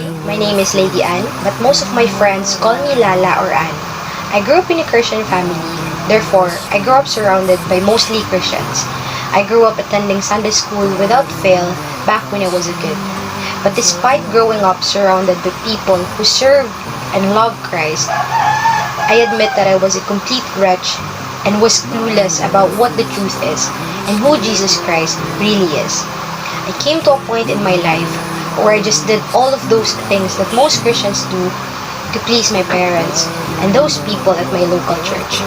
Hi, my name is Lady Ann, but most of my friends call me Lala or Ann. I grew up in a Christian family, therefore, I grew up surrounded by mostly Christians. I grew up attending Sunday school without fail back when I was a kid. But despite growing up surrounded by people who served and loved Christ, I admit that I was a complete wretch and was clueless about what the truth is and who Jesus Christ really is. I came to a point in my life where I just did all of those things that most Christians do to please my parents and those people at my local church.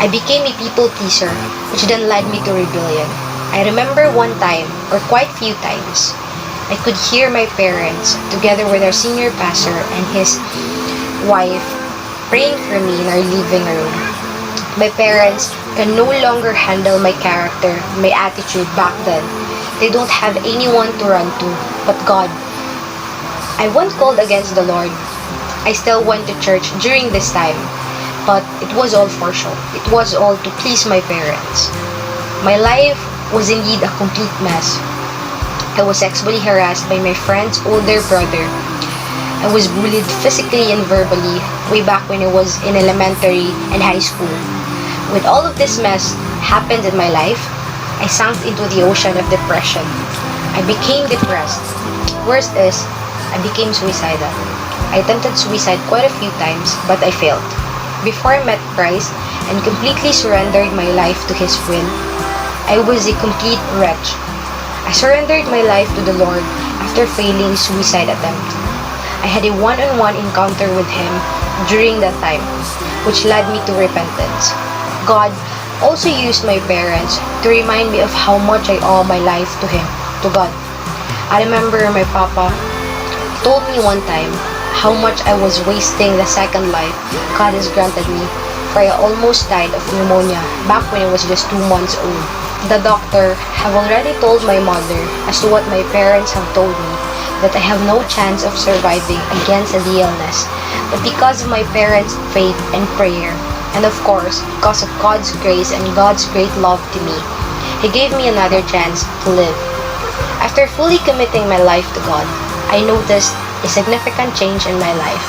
I became a people pleaser, which then led me to rebellion. I remember one time, or quite few times, I could hear my parents, together with our senior pastor and his wife, praying for me in our living room. My parents can no longer handle my character, my attitude back then. They don't have anyone to run to but God. I once called against the Lord. I still went to church during this time, but it was all for show. It was all to please my parents. My life was indeed a complete mess. I was sexually harassed by my friend's older brother. I was bullied physically and verbally way back when I was in elementary and high school. With all of this mess happened in my life, I sank into the ocean of depression. I became depressed. Worst is, I became suicidal. I attempted suicide quite a few times, but I failed. Before I met Christ and completely surrendered my life to His will, I was a complete wretch. I surrendered my life to the Lord after failing suicide attempt. I had a one-on-one encounter with Him during that time, which led me to repentance. God also used my parents to remind me of how much I owe my life to Him, to God. I remember my papa told me one time how much I was wasting the second life God has granted me, for I almost died of pneumonia back when I was just 2 months old. The doctor have already told my mother as to what my parents have told me, that I have no chance of surviving against the illness, but because of my parents' faith and prayer, and of course, because of God's grace and God's great love to me, He gave me another chance to live. After fully committing my life to God, I noticed a significant change in my life.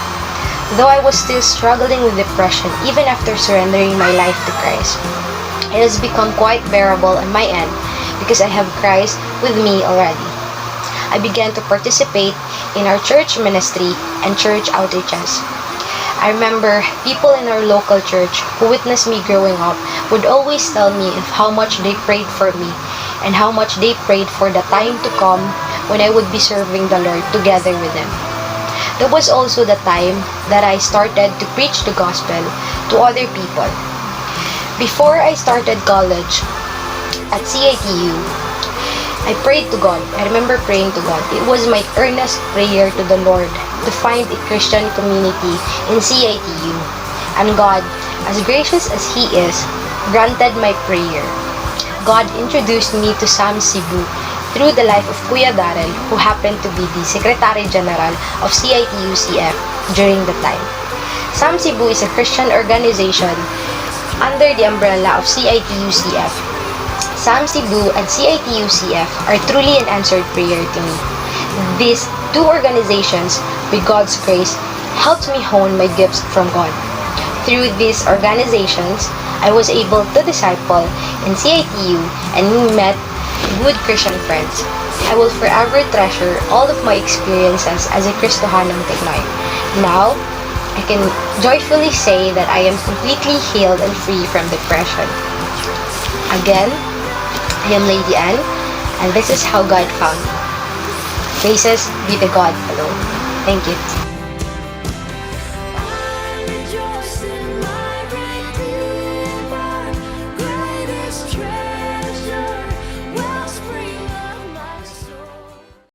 Though I was still struggling with depression even after surrendering my life to Christ, it has become quite bearable on my end because I have Christ with me already. I began to participate in our church ministry and church outreaches. I remember people in our local church who witnessed me growing up would always tell me of how much they prayed for me and how much they prayed for the time to come when I would be serving the Lord together with them. That was also the time that I started to preach the gospel to other people. Before I started college at CIT-U, I prayed to God. I remember praying to God. It was my earnest prayer to the Lord to find a Christian community in CIT-U. And God, as gracious as He is, granted my prayer. God introduced me to 𝒂𝒗 through the life of Kuya Daryl, who happened to be the Secretary General of CIT-U-CF during the time. 𝒂𝒗 is a Christian organization under the umbrella of CIT-U-CF. 𝒂𝒗 and CIT-U-CF are truly an answered prayer to me. These two organizations, with God's grace, helped me hone my gifts from God. Through these organizations, I was able to disciple in CIT-U and met good Christian friends. I will forever treasure all of my experiences as a Kristohanong Teknoys. Now, I can joyfully say that I am completely healed and free from depression. Again, I am Lady Ann, and this is how God found me. Praises be to God alone. Thank you. I rejoice in my